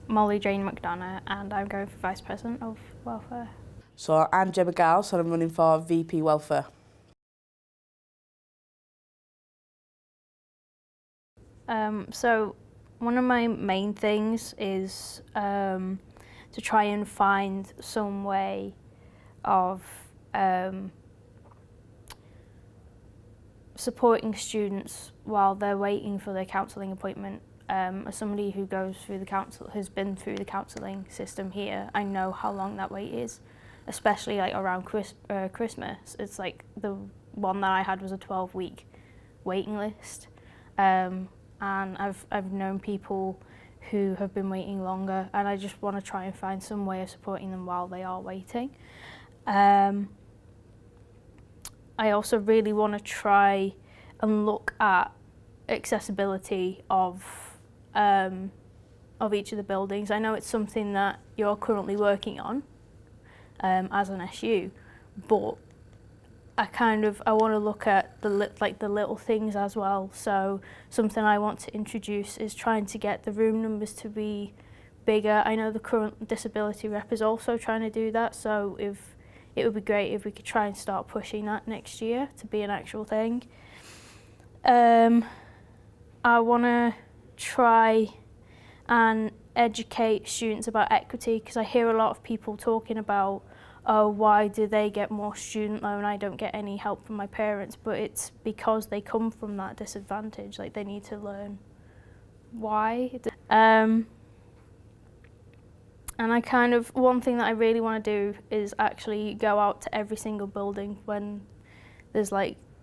Molly Jane McDonough, and I'm going for Vice President of Welfare. So I'm Gemma Ghouse and I'm running for VP Welfare. So one of my main things is to try and find some way of supporting students while they're waiting for their counselling appointment. As somebody who goes through the has been through the counselling system here, I know how long that wait is, especially like around Christmas. It's like the one that I had was a 12-week waiting list, and I've known people who have been waiting longer, and I just want to try and find some way of supporting them while they are waiting. I also really want to try and look at accessibility of each of the buildings. I know it's something that you're currently working on as an SU, but I want to look at the little things as well. So something I want to introduce is trying to get the room numbers to be bigger. I know the current disability rep is also trying to do that, so it would be great if we could try and start pushing that next year to be an actual thing. I want to try and educate students about equity, because I hear a lot of people talking about, oh, why do they get more student loan? I don't get any help from my parents, but it's because they come from that disadvantage. Like, they need to learn why. And one thing that I really want to do is actually go out to every single building when there's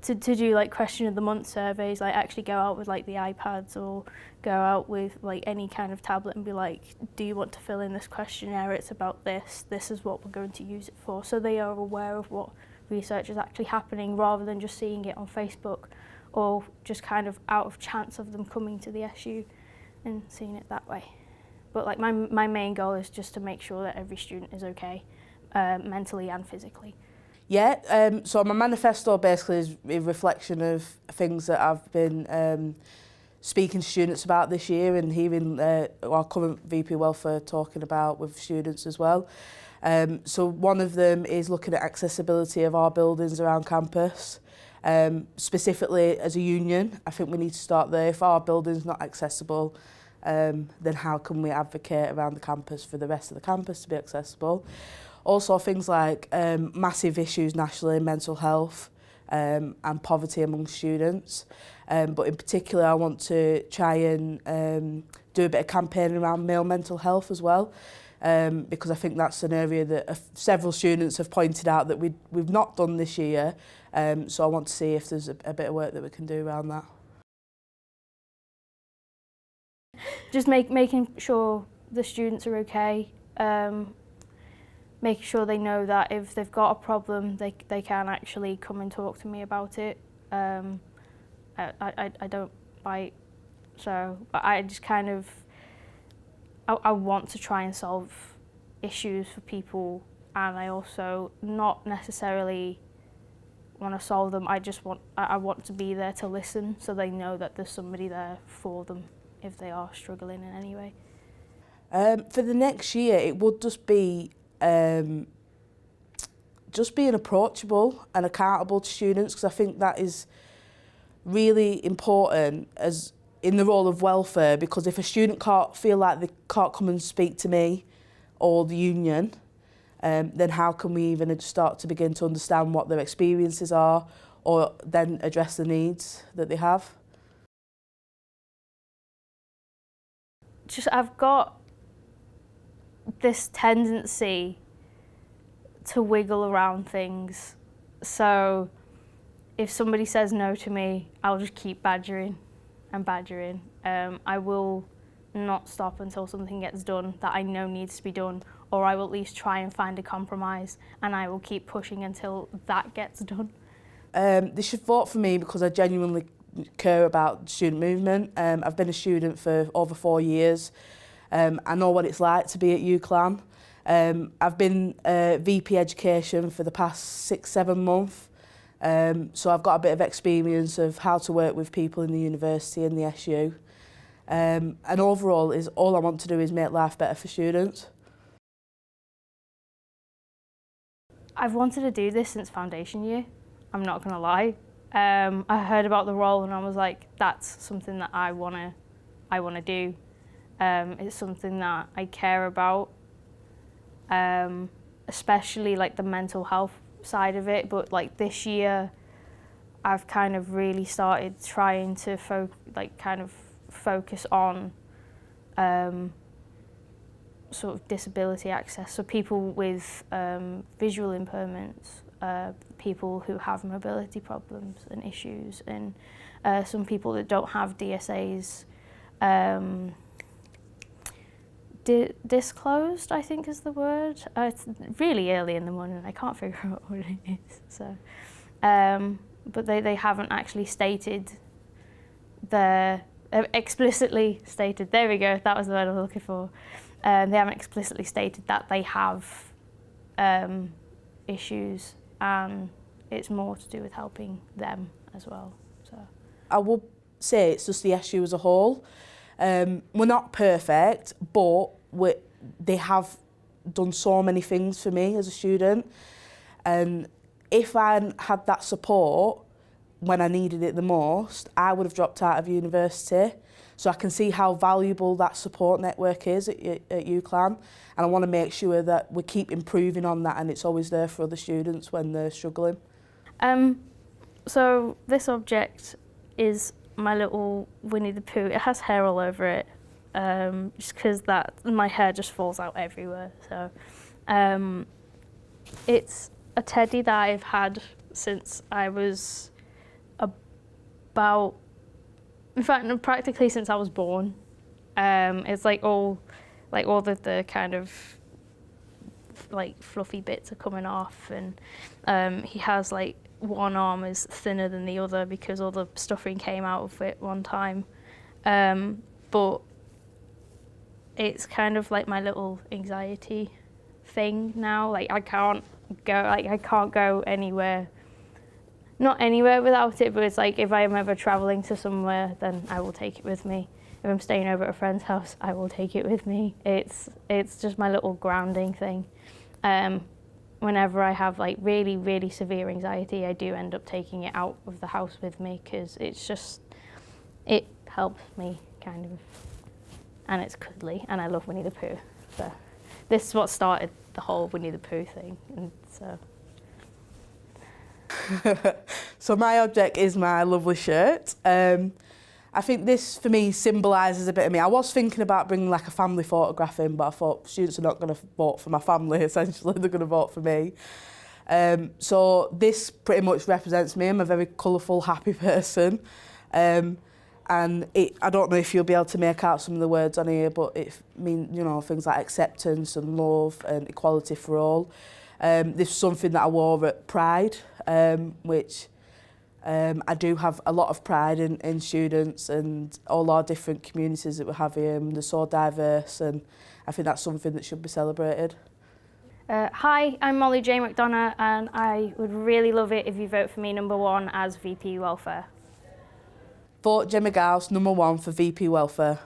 to do like question of the month surveys, like actually go out with like the iPads or go out with like any kind of tablet and be like, do you want to fill in this questionnaire? It's about this is what we're going to use it for. So they are aware of what research is actually happening, rather than just seeing it on Facebook or just kind of out of chance of them coming to the SU and seeing it that way. But like my main goal is just to make sure that every student is okay, mentally and physically. Yeah, so my manifesto basically is a reflection of things that I've been speaking to students about this year, and hearing our current VP Welfare talking about with students as well. So one of them is looking at accessibility of our buildings around campus. Specifically as a union, I think we need to start there. If our building's not accessible, then how can we advocate around the campus for the rest of the campus to be accessible? Also things like massive issues nationally, mental health and poverty among students. But in particular, I want to try and do a bit of campaigning around male mental health as well, because I think that's an area that several students have pointed out that we've not done this year. So I want to see if there's a bit of work that we can do around that. Just making sure the students are okay. Making sure they know that if they've got a problem, they can actually come and talk to me about it. I don't bite, so I just kind of, I want to try and solve issues for people, and I also not necessarily want to solve them. I want to be there to listen, so they know that there's somebody there for them if they are struggling in any way. For the next year, it would just be just being approachable and accountable to students, because I think that is really important as in the role of welfare, because if a student can't feel like they can't come and speak to me or the union, then how can we even start to begin to understand what their experiences are, or then address the needs that they have? I've got this tendency to wiggle around things. So if somebody says no to me, I'll just keep badgering and badgering. I will not stop until something gets done that I know needs to be done, or I will at least try and find a compromise, and I will keep pushing until that gets done. They should vote for me because I genuinely care about student movement. I've been a student for over 4 years. I know what it's like to be at UCLan. I've been VP Education for the past 6-7 months, so I've got a bit of experience of how to work with people in the university and the SU. And overall, all I want to do is make life better for students. I've wanted to do this since foundation year, I'm not going to lie. I heard about the role and I was like, that's something that I want to do. It's something that I care about, especially like the mental health side of it. But like this year, I've kind of really started trying to focus on sort of disability access. So people with visual impairments, people who have mobility problems and issues, and some people that don't have DSAs. Disclosed, I think is the word. It's really early in the morning, I can't figure out what it is. So, but they haven't actually stated explicitly stated, there we go, that was the word I was looking for. They haven't explicitly stated that they have issues, and it's more to do with helping them as well. So I would say it's just the SU as a whole. We're not perfect, but they have done so many things for me as a student. And if I had that support when I needed it the most, I would have dropped out of university. So I can see how valuable that support network is at UCLan, and I want to make sure that we keep improving on that and it's always there for other students when they're struggling. So this object is my little Winnie the Pooh. It has hair all over it, just because my hair just falls out everywhere. So it's a teddy that I've had since I was in fact, practically since I was born. It's like all the kind of like fluffy bits are coming off, and he has like one arm is thinner than the other because all the stuffing came out of it one time. But it's kind of like my little anxiety thing now. Like I can't go anywhere. Not anywhere without it, but it's like if I am ever travelling to somewhere, then I will take it with me. If I'm staying over at a friend's house, I will take it with me. It's just my little grounding thing. Whenever I have like really, really severe anxiety, I do end up taking it out of the house with me because it helps me kind of, and it's cuddly, and I love Winnie the Pooh. So this is what started the whole Winnie the Pooh thing, and so. So my object is my lovely shirt. I think this for me symbolises a bit of me. I was thinking about bringing like a family photograph in, but I thought students are not going to vote for my family, essentially, they're going to vote for me. So this pretty much represents me. I'm a very colourful, happy person. And I don't know if you'll be able to make out some of the words on here, but it means, you know, things like acceptance and love and equality for all. This is something that I wore at Pride, which I do have a lot of pride in students and all our different communities that we have here. They're so diverse, and I think that's something that should be celebrated. Hi, I'm Molly J. McDonough, and I would really love it if you vote for me #1 as VP Welfare. Vote Gemma Ghouse #1 for VP Welfare.